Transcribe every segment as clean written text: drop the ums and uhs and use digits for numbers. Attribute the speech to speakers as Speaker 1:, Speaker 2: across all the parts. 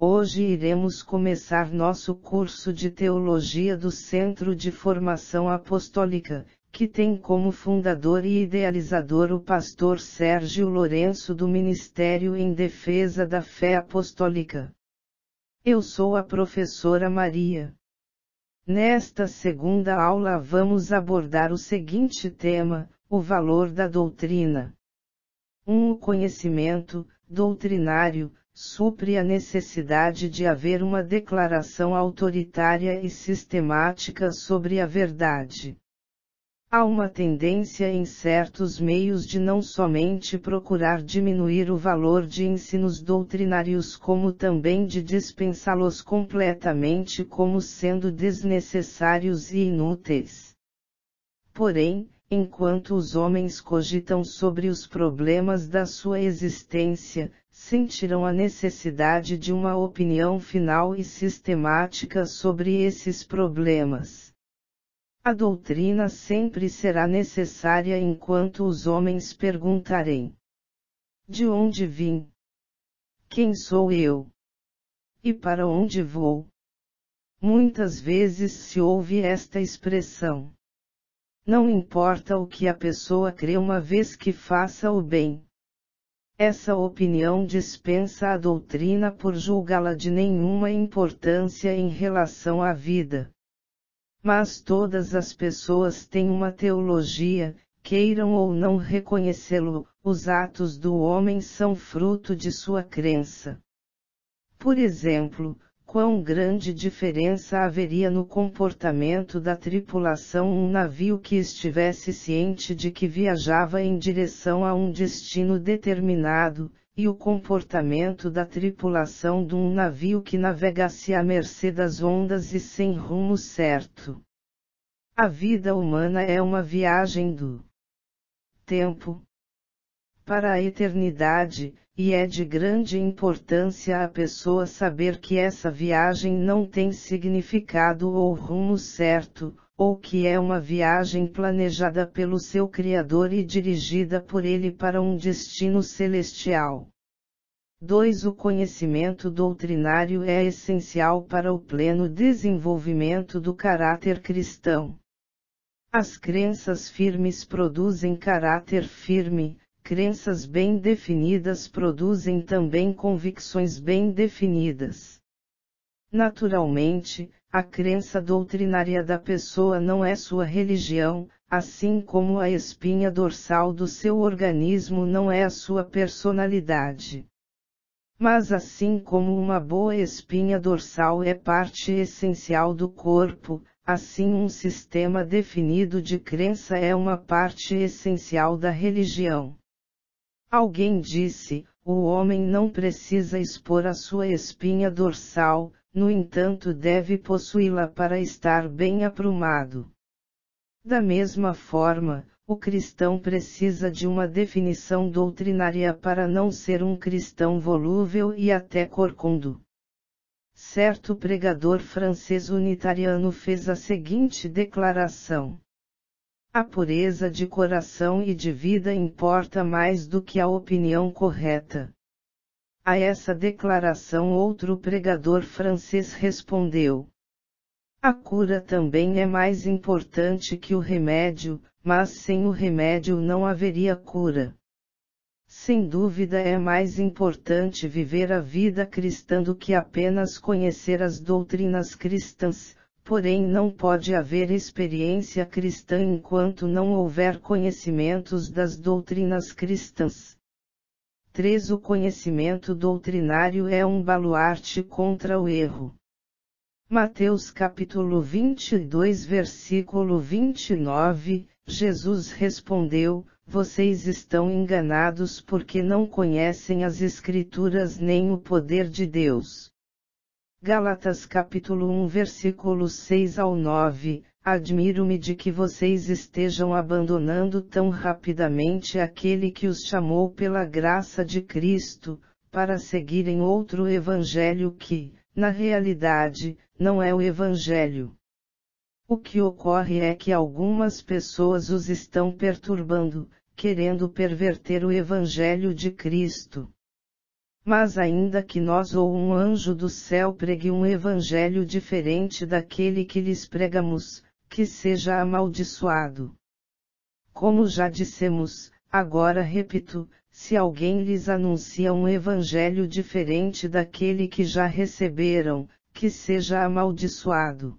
Speaker 1: Hoje iremos começar nosso curso de Teologia do Centro de Formação Apostólica, que tem como fundador e idealizador o pastor Sérgio Lourenço do Ministério em Defesa da Fé Apostólica. Eu sou a professora Maria. Nesta segunda aula vamos abordar o seguinte tema: o valor da doutrina. O conhecimento doutrinário supre a necessidade de haver uma declaração autoritária e sistemática sobre a verdade. Há uma tendência em certos meios de não somente procurar diminuir o valor de ensinos doutrinários, como também de dispensá-los completamente como sendo desnecessários e inúteis. Porém, enquanto os homens cogitam sobre os problemas da sua existência, sentirão a necessidade de uma opinião final e sistemática sobre esses problemas. A doutrina sempre será necessária enquanto os homens perguntarem: de onde vim? Quem sou eu? E para onde vou? Muitas vezes se ouve esta expressão: não importa o que a pessoa crê, uma vez que faça o bem. Essa opinião dispensa a doutrina por julgá-la de nenhuma importância em relação à vida. Mas todas as pessoas têm uma teologia, queiram ou não reconhecê-lo, os atos do homem são fruto de sua crença. Por exemplo, quão grande diferença haveria no comportamento da tripulação um navio que estivesse ciente de que viajava em direção a um destino determinado, e o comportamento da tripulação de um navio que navegasse à mercê das ondas e sem rumo certo. A vida humana é uma viagem do tempo para a eternidade, e é de grande importância a pessoa saber que essa viagem não tem significado ou rumo certo, ou que é uma viagem planejada pelo seu Criador e dirigida por ele para um destino celestial. 2. O conhecimento doutrinário é essencial para o pleno desenvolvimento do caráter cristão. As crenças firmes produzem caráter firme. Crenças bem definidas produzem também convicções bem definidas. Naturalmente, a crença doutrinária da pessoa não é sua religião, assim como a espinha dorsal do seu organismo não é a sua personalidade. Mas assim como uma boa espinha dorsal é parte essencial do corpo, assim um sistema definido de crença é uma parte essencial da religião. Alguém disse: o homem não precisa expor a sua espinha dorsal, no entanto deve possuí-la para estar bem aprumado. Da mesma forma, o cristão precisa de uma definição doutrinária para não ser um cristão volúvel e até corcundo. Certo pregador francês unitariano fez a seguinte declaração: a pureza de coração e de vida importa mais do que a opinião correta. A essa declaração outro pregador francês respondeu: a cura também é mais importante que o remédio, mas sem o remédio não haveria cura. Sem dúvida é mais importante viver a vida cristã do que apenas conhecer as doutrinas cristãs. Porém não pode haver experiência cristã enquanto não houver conhecimentos das doutrinas cristãs. 3. O conhecimento doutrinário é um baluarte contra o erro. Mateus capítulo 22 versículo 29, Jesus respondeu: vocês estão enganados porque não conhecem as Escrituras nem o poder de Deus. Gálatas capítulo 1 versículos 6 ao 9, admiro-me de que vocês estejam abandonando tão rapidamente aquele que os chamou pela graça de Cristo, para seguirem outro evangelho que, na realidade, não é o evangelho. O que ocorre é que algumas pessoas os estão perturbando, querendo perverter o evangelho de Cristo. Mas ainda que nós ou um anjo do céu pregue um evangelho diferente daquele que lhes pregamos, que seja amaldiçoado. Como já dissemos, agora repito, se alguém lhes anuncia um evangelho diferente daquele que já receberam, que seja amaldiçoado.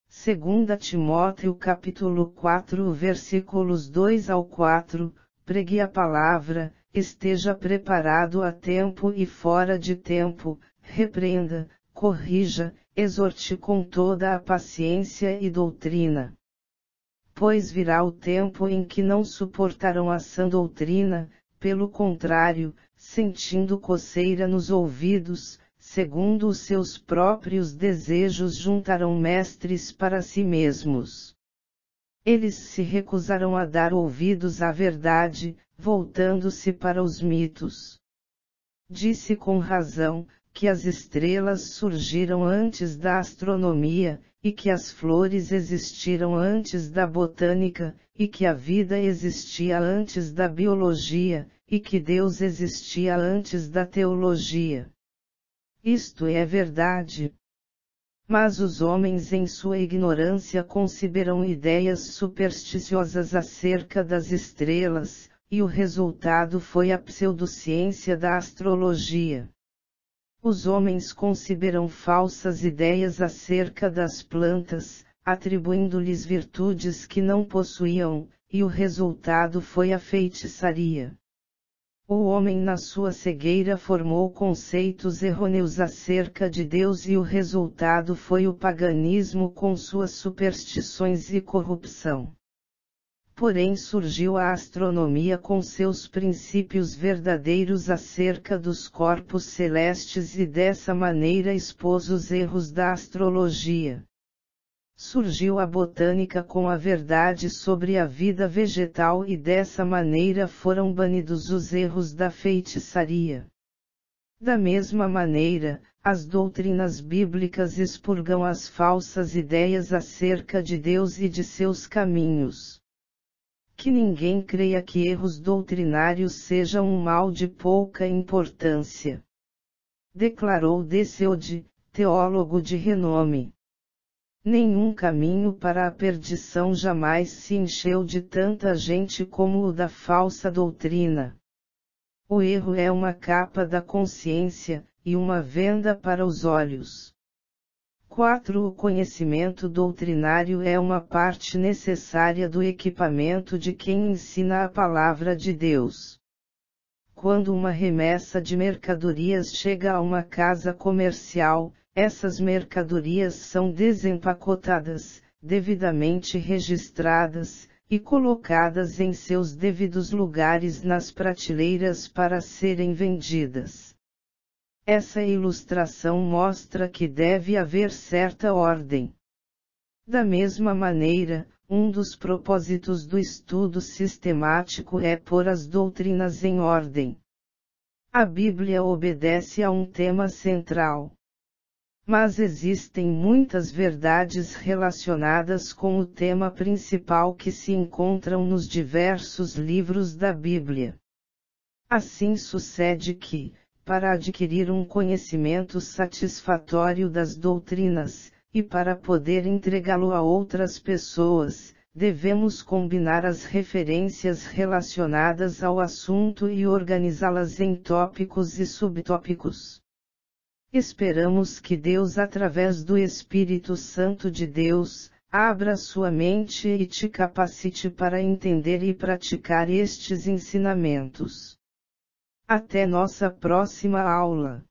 Speaker 1: 2 Timóteo capítulo 4 versículos 2 ao 4, pregue a palavra, esteja preparado a tempo e fora de tempo, repreenda, corrija, exorte com toda a paciência e doutrina. Pois virá o tempo em que não suportarão a sã doutrina, pelo contrário, sentindo coceira nos ouvidos, segundo os seus próprios desejos juntarão mestres para si mesmos. Eles se recusarão a dar ouvidos à verdade, voltando-se para os mitos. Disse com razão, que as estrelas surgiram antes da astronomia, e que as flores existiram antes da botânica, e que a vida existia antes da biologia, e que Deus existia antes da teologia. Isto é verdade. Mas os homens em sua ignorância conceberam ideias supersticiosas acerca das estrelas, e o resultado foi a pseudociência da astrologia. Os homens conceberam falsas ideias acerca das plantas, atribuindo-lhes virtudes que não possuíam, e o resultado foi a feitiçaria. O homem na sua cegueira formou conceitos errôneos acerca de Deus e o resultado foi o paganismo com suas superstições e corrupção. Porém surgiu a astronomia com seus princípios verdadeiros acerca dos corpos celestes e dessa maneira expôs os erros da astrologia. Surgiu a botânica com a verdade sobre a vida vegetal e dessa maneira foram banidos os erros da feitiçaria. Da mesma maneira, as doutrinas bíblicas expurgam as falsas ideias acerca de Deus e de seus caminhos. Que ninguém creia que erros doutrinários sejam um mal de pouca importância. Declarou D. Seude, teólogo de renome. Nenhum caminho para a perdição jamais se encheu de tanta gente como o da falsa doutrina. O erro é uma capa da consciência, e uma venda para os olhos. 4. O conhecimento doutrinário é uma parte necessária do equipamento de quem ensina a palavra de Deus. Quando uma remessa de mercadorias chega a uma casa comercial, essas mercadorias são desempacotadas, devidamente registradas, e colocadas em seus devidos lugares nas prateleiras para serem vendidas. Essa ilustração mostra que deve haver certa ordem. Da mesma maneira, um dos propósitos do estudo sistemático é pôr as doutrinas em ordem. A Bíblia obedece a um tema central. Mas existem muitas verdades relacionadas com o tema principal que se encontram nos diversos livros da Bíblia. Assim sucede que, para adquirir um conhecimento satisfatório das doutrinas, e para poder entregá-lo a outras pessoas, devemos combinar as referências relacionadas ao assunto e organizá-las em tópicos e subtópicos. Esperamos que Deus, através do Espírito Santo de Deus, abra sua mente e te capacite para entender e praticar estes ensinamentos. Até nossa próxima aula.